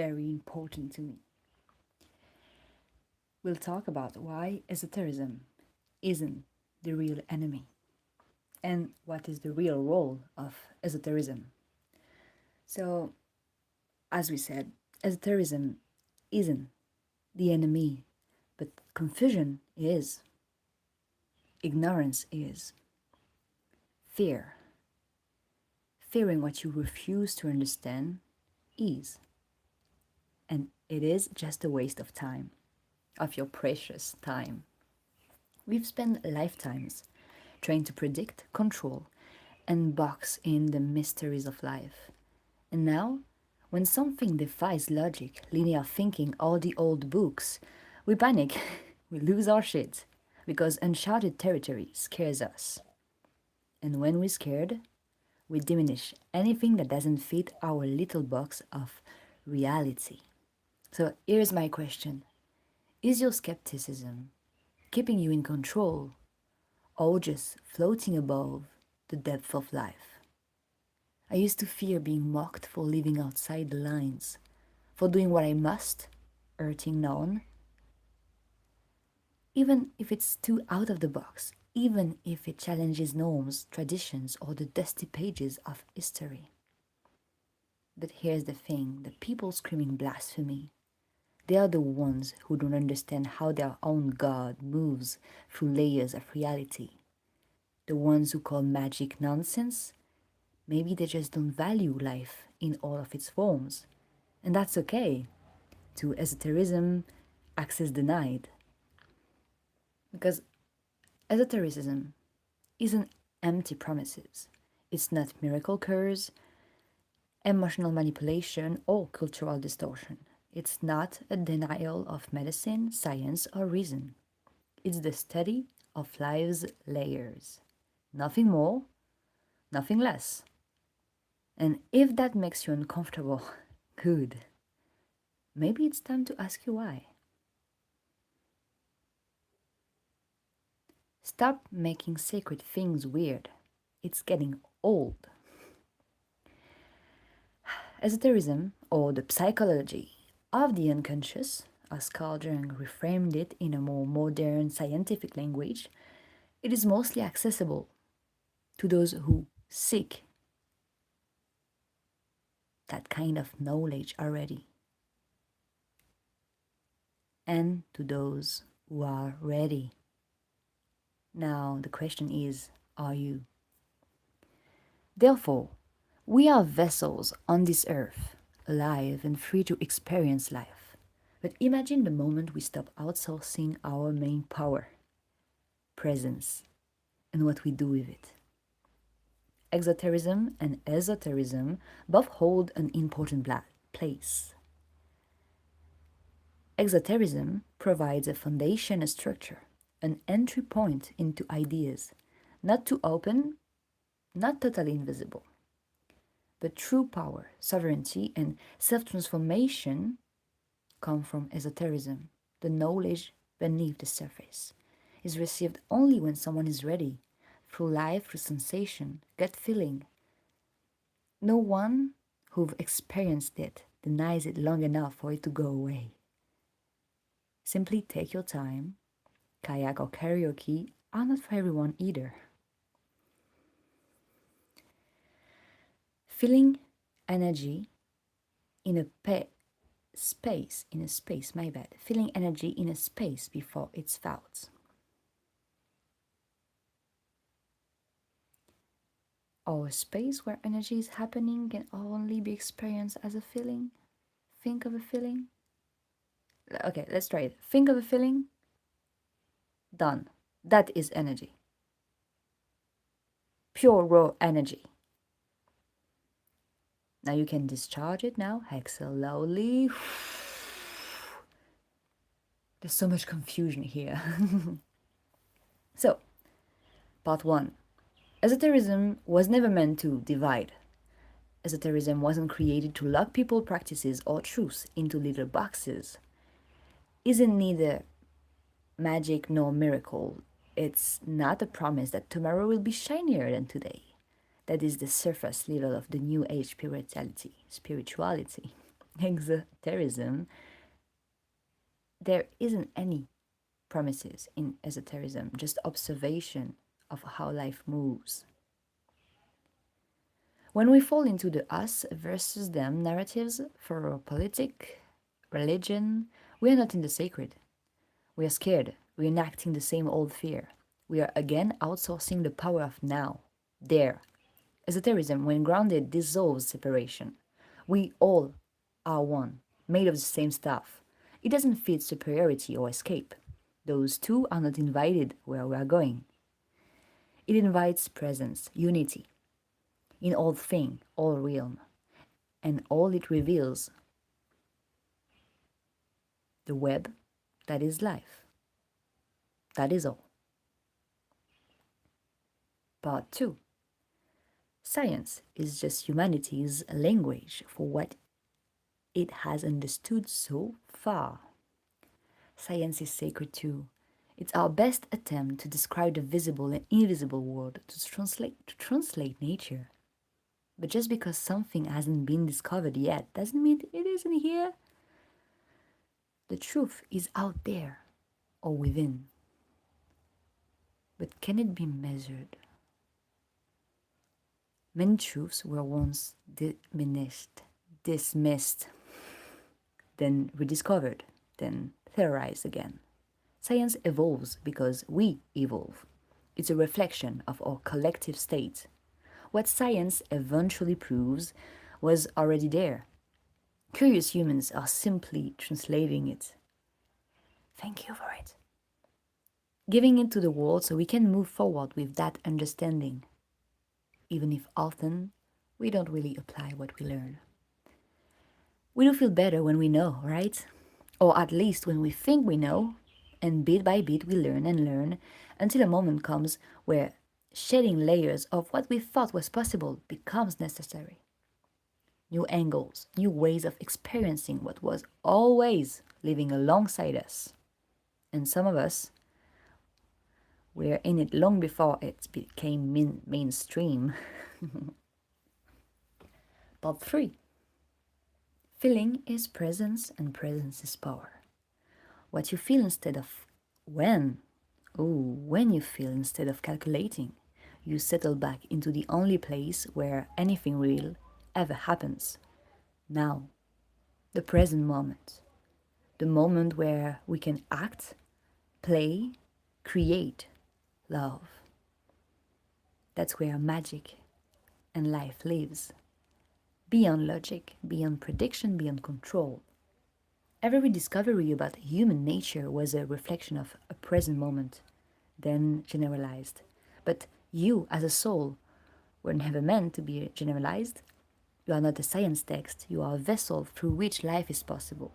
very important to me. We'll talk about why esotericism isn't the real enemy and what is the real role of esotericism. So, as we said, esotericism isn't the enemy, but confusion is, ignorance is, fear, fearing what you refuse to understand is, and it is just a waste of time, of your precious time. We've spent lifetimes trying to predict, control, and box in the mysteries of life. And now, when something defies logic, linear thinking, or the old books, we panic, we lose our shit, because uncharted territory scares us. And when we're scared, we diminish anything that doesn't fit our little box of reality. So here's my question. Is your skepticism keeping you in control or just floating above the depth of life? I used to fear being mocked for living outside the lines, for doing what I must, hurting none, even if it's too out of the box, even if it challenges norms, traditions, or the dusty pages of history. But here's the thing, the people screaming blasphemy, they are the ones who don't understand how their own God moves through layers of reality. The ones who call magic nonsense, maybe they just don't value life in all of its forms. And that's okay. To esotericism, access denied. Because esotericism isn't empty promises. It's not miracle cures, emotional manipulation, or cultural distortion. It's not a denial of medicine, science, or reason. It's the study of life's layers. Nothing more, nothing less. And if that makes you uncomfortable, good. Maybe it's time to ask you why. Stop making sacred things weird. It's getting old. Esotericism, or the psychology of the unconscious, as Carl Jung reframed it in a more modern scientific language, it is mostly accessible to those who seek that kind of knowledge already, and to those who are ready. Now, the question is, are you? Therefore, we are vessels on this earth, alive and free to experience life. But imagine the moment we stop outsourcing our main power, presence, and what we do with it. Exoterism and esoterism both hold an important place. Exoterism provides a foundation, a structure, an entry point into ideas, not too open, not totally invisible. But true power, sovereignty, and self-transformation come from esotericism. The knowledge beneath the surface is received only when someone is ready, through life, through sensation, gut feeling. No one who've experienced it denies it long enough for it to go away. Simply take your time. Kayak or karaoke are not for everyone either. Feeling energy in a space, feeling energy in a space before it's felt. Or a space where energy is happening can only be experienced as a feeling. Think of a feeling. Okay, let's try it. Think of a feeling. Done. That is energy. Pure raw energy. Now you can discharge it now. Exhale slowly. There's so much confusion here. So, part 1. Esotericism was never meant to divide. Esotericism wasn't created to lock people's practices or truths into little boxes. Isn't neither magic nor miracle. It's not a promise that tomorrow will be shinier than today. That is the surface level of the New Age spirituality. Exoterism, there isn't any promises in esotericism, just observation of how life moves. When we fall into the us versus them narratives for politics, religion, we are not in the sacred. We are scared, reenacting the same old fear. We are again outsourcing the power of now, there. Esotericism, when grounded, dissolves separation. We all are one, made of the same stuff. It doesn't fit superiority or escape. Those two are not invited where we are going. It invites presence, unity, in all thing, all realm, and all it reveals, the web that is life. That is all. Part 2. Science is just humanity's language for what it has understood so far. Science is sacred too. It's our best attempt to describe the visible and invisible world, to translate nature. But just because something hasn't been discovered yet doesn't mean it isn't here. The truth is out there or within. But can it be measured? Many truths were once diminished, dismissed, then rediscovered, then theorized again. Science evolves because we evolve. It's a reflection of our collective state. What science eventually proves was already there. Curious humans are simply translating it. Thank you for it. Giving it to the world so we can move forward with that understanding, even if often we don't really apply what we learn. We do feel better when we know, right? Or at least when we think we know, and bit by bit we learn and learn until a moment comes where shedding layers of what we thought was possible becomes necessary. New angles, new ways of experiencing what was always living alongside us. And some of us were in it long before it became mainstream. Part 3. Feeling is presence and presence is power. What you feel instead of when. Oh, when you feel instead of calculating. You settle back into the only place where anything real ever happens. Now. The present moment. The moment where we can act, play, create, love. That's where magic and life lives. Beyond logic, beyond prediction, beyond control. Every discovery about human nature was a reflection of a present moment, then generalized. But you, as a soul, were never meant to be generalized. You are not a science text, you are a vessel through which life is possible.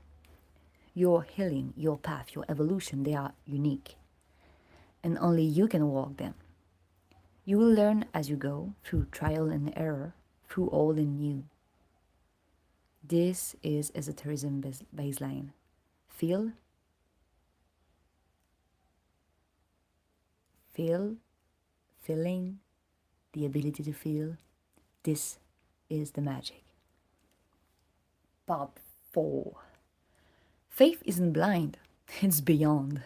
Your healing, your path, your evolution, they are unique. And only you can walk them. You will learn as you go, through trial and error, through old and new. This is esotericism baseline. Feel, feeling, the ability to feel. This is the magic. Part 4. Faith isn't blind, it's beyond.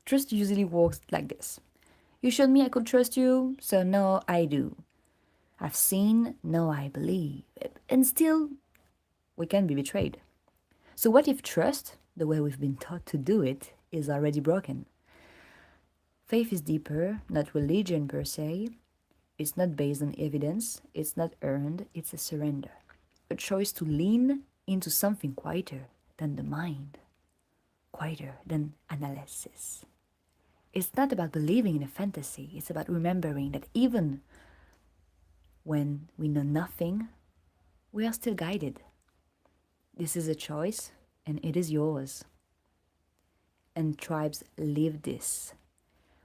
Trust usually works like this. You showed me I could trust you, so now I do. I've seen, now I believe. And still, we can be betrayed. So what if trust, the way we've been taught to do it, is already broken? Faith is deeper, not religion per se. It's not based on evidence, it's not earned, it's a surrender. A choice to lean into something quieter than the mind, quieter than analysis. It's not about believing in a fantasy, it's about remembering that even when we know nothing, we are still guided. This is a choice, and it is yours. And tribes live this,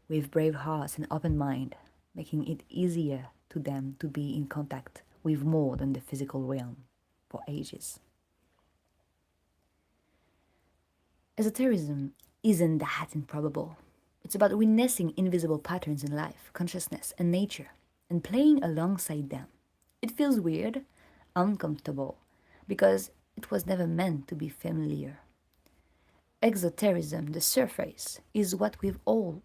with brave hearts and open mind, making it easier to them to be in contact with more than the physical realm for ages. Esotericism isn't that improbable. It's about witnessing invisible patterns in life, consciousness, and nature, and playing alongside them. It feels weird, uncomfortable, because it was never meant to be familiar. Exoterism, the surface, is what we've all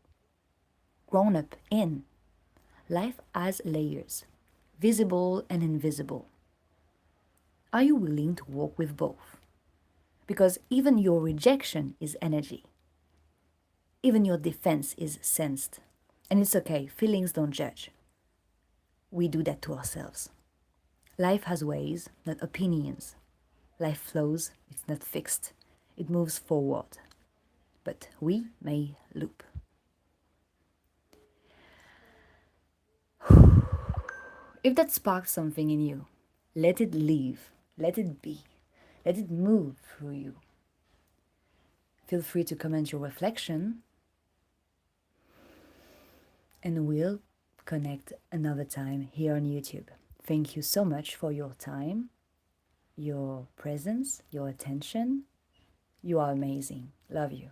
grown up in. Life has layers, visible and invisible. Are you willing to walk with both? Because even your rejection is energy. Even your defense is sensed. And it's okay, feelings don't judge. We do that to ourselves. Life has ways, not opinions. Life flows, it's not fixed. It moves forward. But we may loop. If that sparks something in you, let it live, let it be, let it move through you. Feel free to comment your reflection, and we'll connect another time here on YouTube. Thank you so much for your time, your presence, your attention. You are amazing. Love you.